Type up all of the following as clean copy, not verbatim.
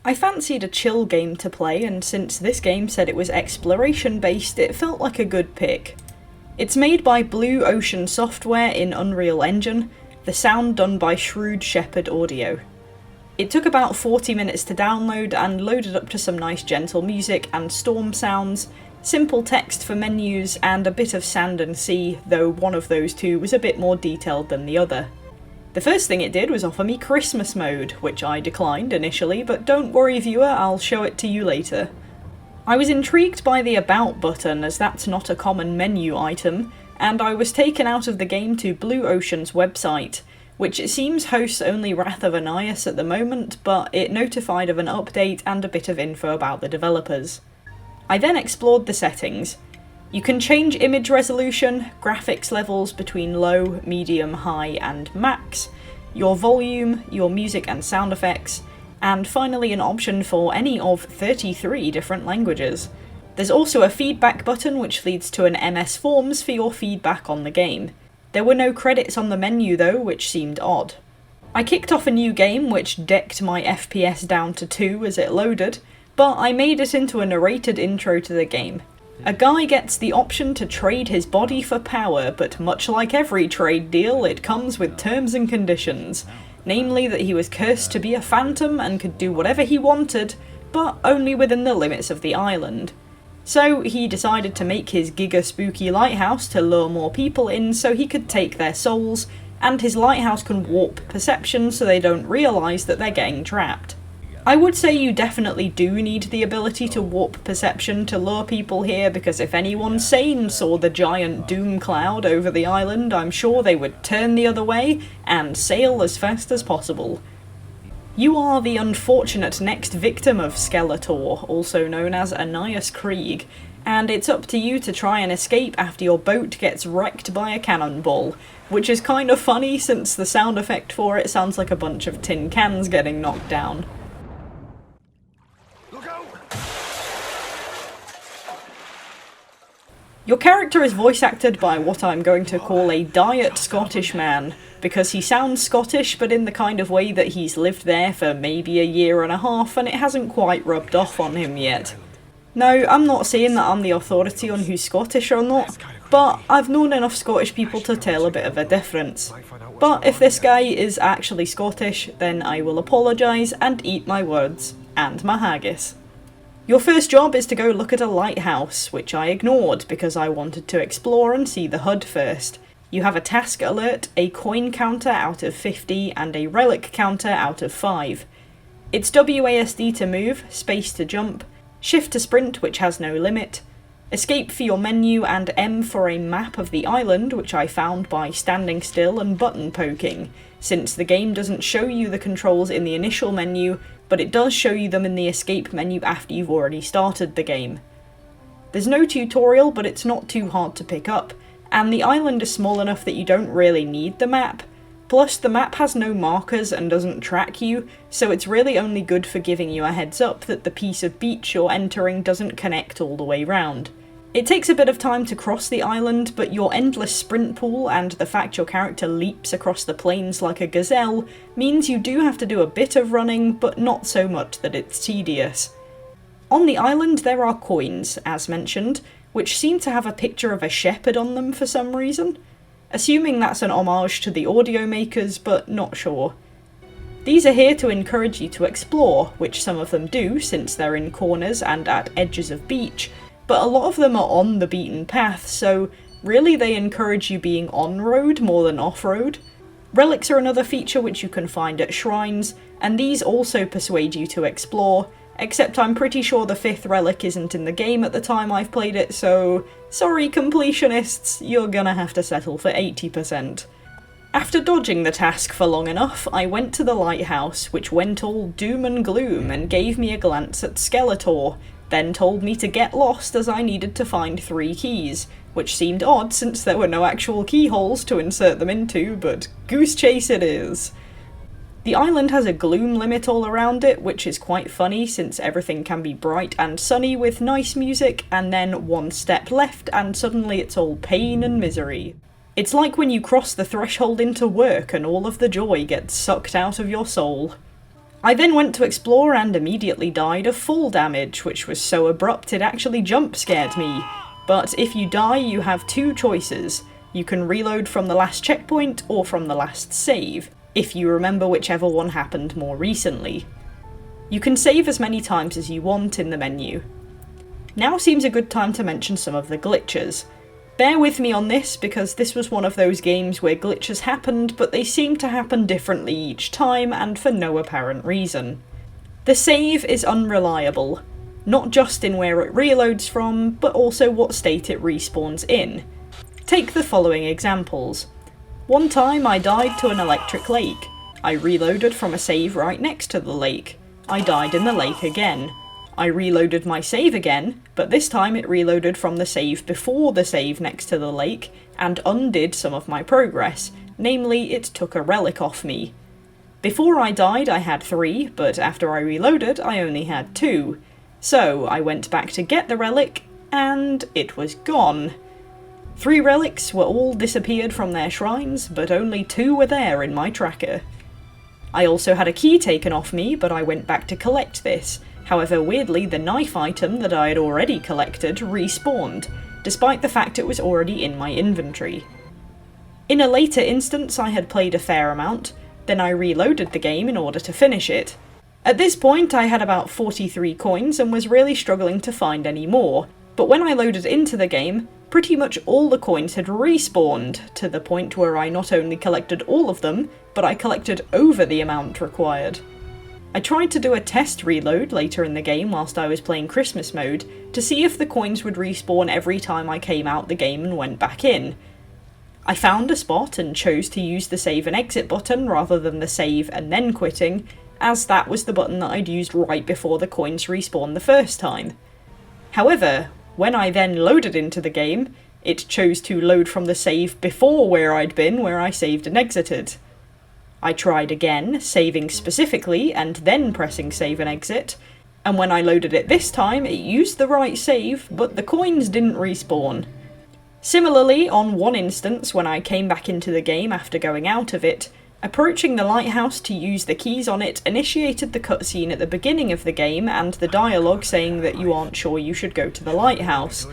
I fancied a chill game to play, and since this game said it was exploration based, it felt like a good pick. It's made by Blue Ocean Software in Unreal Engine, the sound done by Shrewd Shepherd Audio. It took about 40 minutes to download and loaded up to some nice gentle music and storm sounds, simple text for menus, and a bit of sand and sea, though one of those two was a bit more detailed than the other. The first thing it did was offer me Christmas mode, which I declined initially, but don't worry viewer, I'll show it to you later. I was intrigued by the About button, as that's not a common menu item, and I was taken out of the game to Blue Ocean's website, which it seems hosts only Wrath of Anias at the moment, but it notified of an update and a bit of info about the developers. I then explored the settings. You can change image resolution, graphics levels between low, medium, high and max, your volume, your music and sound effects, and finally an option for any of 33 different languages. There's also a feedback button which leads to an MS Forms for your feedback on the game. There were no credits on the menu though, which seemed odd. I kicked off a new game which decked my FPS down to 2 as it loaded, but I made it into a narrated intro to the game. A guy gets the option to trade his body for power, but much like every trade deal, it comes with terms and conditions. Namely that he was cursed to be a phantom and could do whatever he wanted, but only within the limits of the island. So he decided to make his giga spooky lighthouse to lure more people in so he could take their souls, and his lighthouse can warp perception so they don't realise that they're getting trapped. I would say you definitely do need the ability to warp perception to lure people here, because if anyone sane saw the giant doom cloud over the island, I'm sure they would turn the other way and sail as fast as possible. You are the unfortunate next victim of Skeletor, also known as Anias Krieg, and it's up to you to try and escape after your boat gets wrecked by a cannonball, which is kind of funny since the sound effect for it sounds like a bunch of tin cans getting knocked down. Your character is voice acted by what I'm going to call a diet Scottish man, because he sounds Scottish but in the kind of way that he's lived there for maybe a year and a half and it hasn't quite rubbed off on him yet. Now, I'm not saying that I'm the authority on who's Scottish or not, but I've known enough Scottish people to tell a bit of a difference. But if this guy is actually Scottish, then I will apologise and eat my words, and my haggis. Your first job is to go look at a lighthouse, which I ignored because I wanted to explore and see the HUD first. You have a task alert, a coin counter out of 50, and a relic counter out of 5. It's WASD to move, space to jump, shift to sprint which has no limit, escape for your menu, and M for a map of the island, which I found by standing still and button poking, since the game doesn't show you the controls in the initial menu, but it does show you them in the escape menu after you've already started the game. There's no tutorial, but it's not too hard to pick up, and the island is small enough that you don't really need the map. Plus, the map has no markers and doesn't track you, so it's really only good for giving you a heads up that the piece of beach you're entering doesn't connect all the way round. It takes a bit of time to cross the island, but your endless sprint pool and the fact your character leaps across the plains like a gazelle means you do have to do a bit of running, but not so much that it's tedious. On the island there are coins, as mentioned, which seem to have a picture of a shepherd on them for some reason. Assuming that's an homage to the audio makers, but not sure. These are here to encourage you to explore, which some of them do since they're in corners and at edges of beach, but a lot of them are on the beaten path, so really they encourage you being on-road more than off-road. Relics are another feature which you can find at shrines, and these also persuade you to explore, except I'm pretty sure the 5th relic isn't in the game at the time I've played it, so sorry completionists, you're gonna have to settle for 80%. After dodging the task for long enough, I went to the lighthouse, which went all doom and gloom and gave me a glance at Skeletor, then told me to get lost as I needed to find 3 keys, which seemed odd since there were no actual keyholes to insert them into, but goose chase it is. The island has a gloom limit all around it, which is quite funny since everything can be bright and sunny with nice music, and then one step left and suddenly it's all pain and misery. It's like when you cross the threshold into work and all of the joy gets sucked out of your soul. I then went to explore and immediately died of fall damage, which was so abrupt it actually jump scared me. But if you die, you have two choices. You can reload from the last checkpoint or from the last save, if you remember whichever one happened more recently. You can save as many times as you want in the menu. Now seems a good time to mention some of the glitches. Bear with me on this because this was one of those games where glitches happened, but they seemed to happen differently each time and for no apparent reason. The save is unreliable, not just in where it reloads from, but also what state it respawns in. Take the following examples. One time I died to an electric lake. I reloaded from a save right next to the lake. I died in the lake again. I reloaded my save again, but this time it reloaded from the save before the save next to the lake, and undid some of my progress, namely it took a relic off me. Before I died I had 3, but after I reloaded I only had 2. So I went back to get the relic, and it was gone. 3 relics were all disappeared from their shrines, but only 2 were there in my tracker. I also had a key taken off me, but I went back to collect this. However, weirdly, the knife item that I had already collected respawned, despite the fact it was already in my inventory. In a later instance, I had played a fair amount, then I reloaded the game in order to finish it. At this point, I had about 43 coins and was really struggling to find any more, but when I loaded into the game, pretty much all the coins had respawned, to the point where I not only collected all of them, but I collected over the amount required. I tried to do a test reload later in the game whilst I was playing Christmas mode to see if the coins would respawn every time I came out the game and went back in. I found a spot and chose to use the save and exit button rather than the save and then quitting, as that was the button that I'd used right before the coins respawned the first time. However, when I then loaded into the game, it chose to load from the save before where I'd been, where I saved and exited. I tried again, saving specifically, and then pressing save and exit, and when I loaded it this time, it used the right save, but the coins didn't respawn. Similarly, on one instance, when I came back into the game after going out of it, approaching the lighthouse to use the keys on it initiated the cutscene at the beginning of the game and the dialogue saying that you aren't sure you should go to the lighthouse.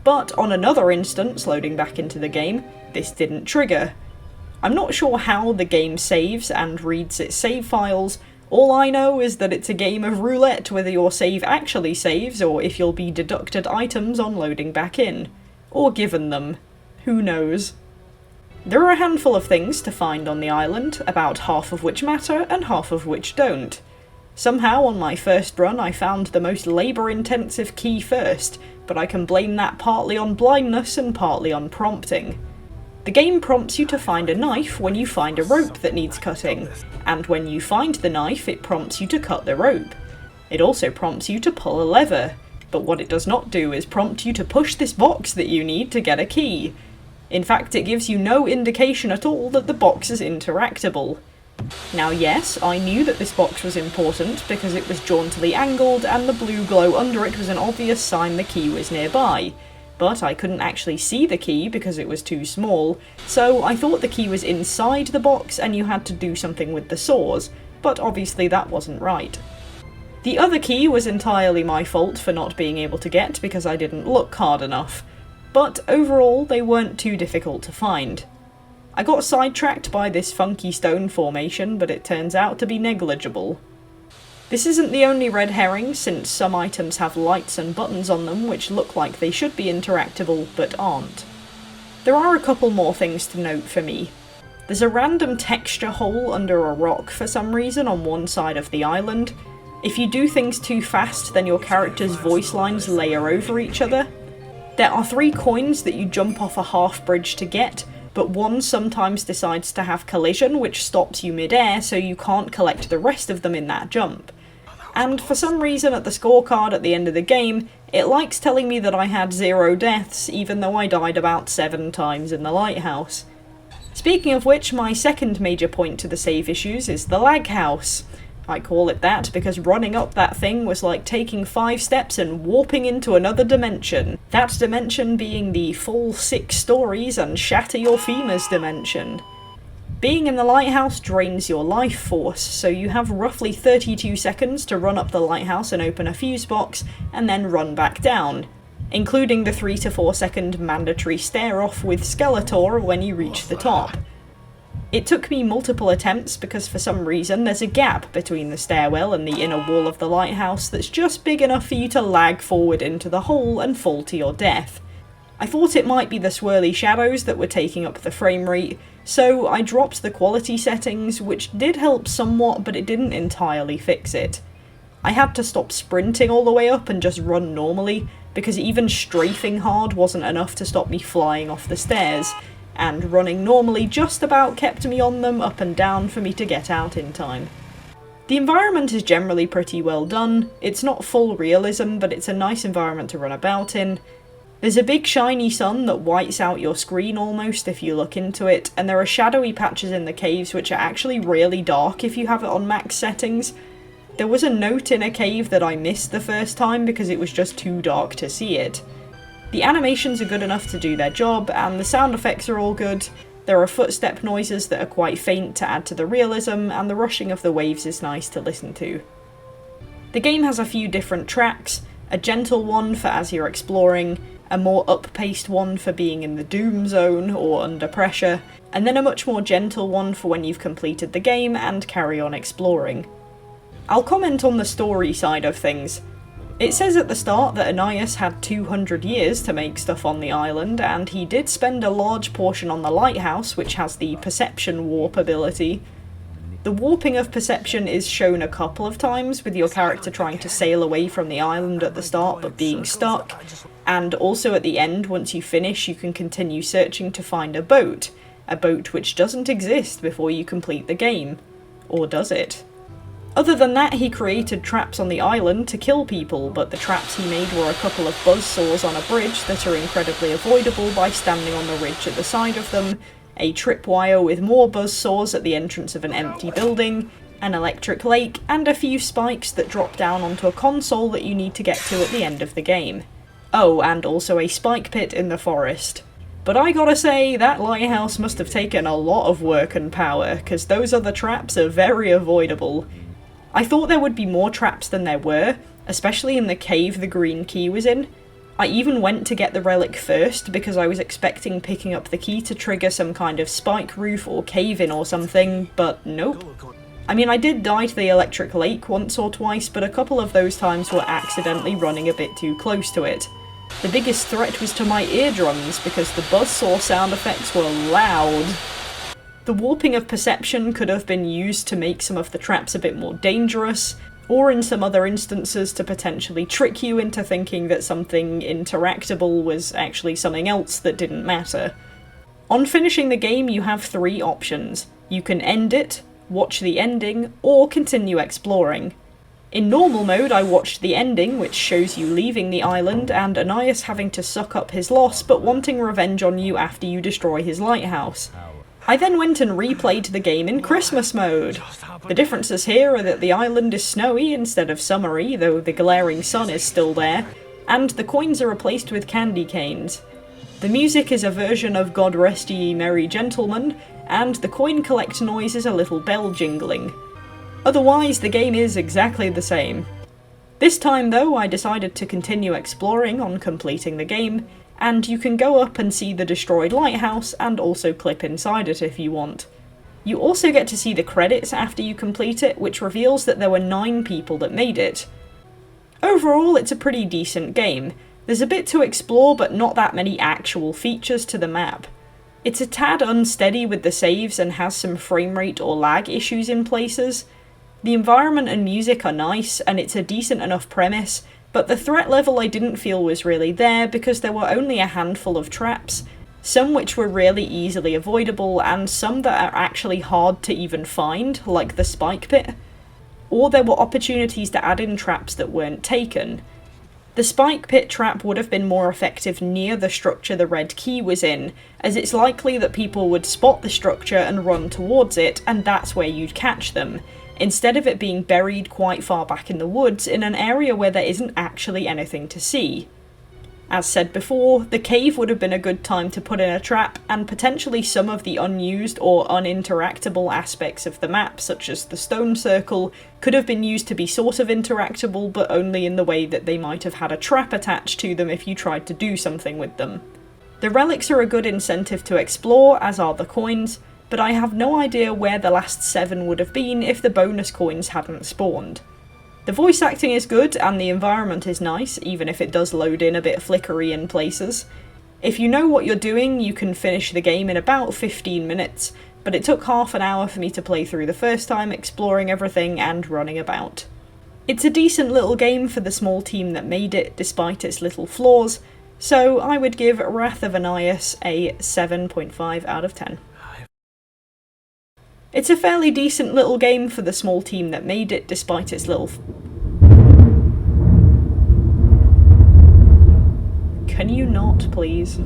But on another instance, loading back into the game, this didn't trigger. I'm not sure how the game saves and reads its save files. All I know is that it's a game of roulette whether your save actually saves or if you'll be deducted items on loading back in. Or given them. Who knows? There are a handful of things to find on the island, about half of which matter and half of which don't. Somehow on my first run I found the most labour-intensive key first, but I can blame that partly on blindness and partly on prompting. The game prompts you to find a knife when you find a rope that needs cutting, and when you find the knife it prompts you to cut the rope. It also prompts you to pull a lever, but what it does not do is prompt you to push this box that you need to get a key. In fact, it gives you no indication at all that the box is interactable. Now yes, I knew that this box was important because it was jauntily angled and the blue glow under it was an obvious sign the key was nearby. But I couldn't actually see the key because it was too small, so I thought the key was inside the box and you had to do something with the saws, but obviously that wasn't right. The other key was entirely my fault for not being able to get because I didn't look hard enough, but overall they weren't too difficult to find. I got sidetracked by this funky stone formation, but it turns out to be negligible. This isn't the only red herring, since some items have lights and buttons on them which look like they should be interactable, but aren't. There are a couple more things to note for me. There's a random texture hole under a rock for some reason on one side of the island. If you do things too fast, then your character's voice lines layer over each other. There are 3 coins that you jump off a half bridge to get, but one sometimes decides to have collision which stops you mid-air, so you can't collect the rest of them in that jump. And for some reason at the scorecard at the end of the game, it likes telling me that I had 0 deaths, even though I died about 7 times in the lighthouse. Speaking of which, my second major point to the save issues is the laghouse. I call it that because running up that thing was like taking 5 steps and warping into another dimension. That dimension being the full 6 stories and shatter your femurs dimension. Being in the lighthouse drains your life force, so you have roughly 32 seconds to run up the lighthouse and open a fuse box, and then run back down, including the 3 to 4 second mandatory stare-off with Skeletor when you reach the top. It took me multiple attempts because for some reason there's a gap between the stairwell and the inner wall of the lighthouse that's just big enough for you to lag forward into the hole and fall to your death. I thought it might be the swirly shadows that were taking up the frame rate, so I dropped the quality settings, which did help somewhat, but it didn't entirely fix it. I had to stop sprinting all the way up and just run normally, because even strafing hard wasn't enough to stop me flying off the stairs, and running normally just about kept me on them up and down for me to get out in time. The environment is generally pretty well done. It's not full realism, but it's a nice environment to run about in. There's a big shiny sun that whites out your screen almost if you look into it, and there are shadowy patches in the caves which are actually really dark if you have it on max settings. There was a note in a cave that I missed the first time because it was just too dark to see it. The animations are good enough to do their job, and the sound effects are all good. There are footstep noises that are quite faint to add to the realism, and the rushing of the waves is nice to listen to. The game has a few different tracks, a gentle one for as you're exploring, a more up-paced one for being in the doom zone or under pressure, and then a much more gentle one for when you've completed the game and carry on exploring. I'll comment on the story side of things. It says at the start that Anias had 200 years to make stuff on the island, and he did spend a large portion on the lighthouse, which has the perception warp ability. The warping of perception is shown a couple of times, with your character trying to sail away from the island at the start but being stuck, and also at the end, once you finish, you can continue searching to find a boat which doesn't exist before you complete the game. Or does it? Other than that, he created traps on the island to kill people, but the traps he made were a couple of buzzsaws on a bridge that are incredibly avoidable by standing on the ridge at the side of them, a tripwire with more buzzsaws at the entrance of an empty building, an electric lake, and a few spikes that drop down onto a console that you need to get to at the end of the game. Oh, and also a spike pit in the forest. But I gotta say, that lighthouse must have taken a lot of work and power, cause those other traps are very avoidable. I thought there would be more traps than there were, especially in the cave the green key was in. I even went to get the relic first because I was expecting picking up the key to trigger some kind of spike roof or cave-in or something, but nope. I mean, I did die to the electric lake once or twice, but a couple of those times were accidentally running a bit too close to it. The biggest threat was to my eardrums because the buzzsaw sound effects were loud. The warping of perception could have been used to make some of the traps a bit more dangerous, or in some other instances to potentially trick you into thinking that something interactable was actually something else that didn't matter. On finishing the game, you have 3 options. You can end it, watch the ending, or continue exploring. In normal mode, I watched the ending, which shows you leaving the island and Anias having to suck up his loss but wanting revenge on you after you destroy his lighthouse. I then went and replayed the game in Christmas mode. The differences here are that the island is snowy instead of summery, though the glaring sun is still there, and the coins are replaced with candy canes. The music is a version of God Rest Ye Merry Gentlemen, and the coin collect noise is a little bell jingling. Otherwise, the game is exactly the same. This time though, I decided to continue exploring on completing the game, and you can go up and see the destroyed lighthouse and also clip inside it if you want. You also get to see the credits after you complete it, which reveals that there were 9 people that made it. Overall, it's a pretty decent game. There's a bit to explore, but not that many actual features to the map. It's a tad unsteady with the saves and has some frame rate or lag issues in places. The environment and music are nice, and it's a decent enough premise, but the threat level I didn't feel was really there because there were only a handful of traps, some which were really easily avoidable and some that are actually hard to even find, like the spike pit. Or there were opportunities to add in traps that weren't taken. The spike pit trap would have been more effective near the structure the red key was in, as it's likely that people would spot the structure and run towards it, and that's where you'd catch them, instead of it being buried quite far back in the woods in an area where there isn't actually anything to see. As said before, the cave would have been a good time to put in a trap, and potentially some of the unused or uninteractable aspects of the map, such as the stone circle, could have been used to be sort of interactable, but only in the way that they might have had a trap attached to them if you tried to do something with them. The relics are a good incentive to explore, as are the coins, but I have no idea where the last 7 would have been if the bonus coins hadn't spawned. The voice acting is good, and the environment is nice, even if it does load in a bit flickery in places. If you know what you're doing, you can finish the game in about 15 minutes, but it took half an hour for me to play through the first time, exploring everything and running about. It's a decent little game for the small team that made it, despite its little flaws, so I would give Wrath of Anias a 7.5 out of 10. It's a fairly decent little game for the small team that made it, despite its little... Can you not, please?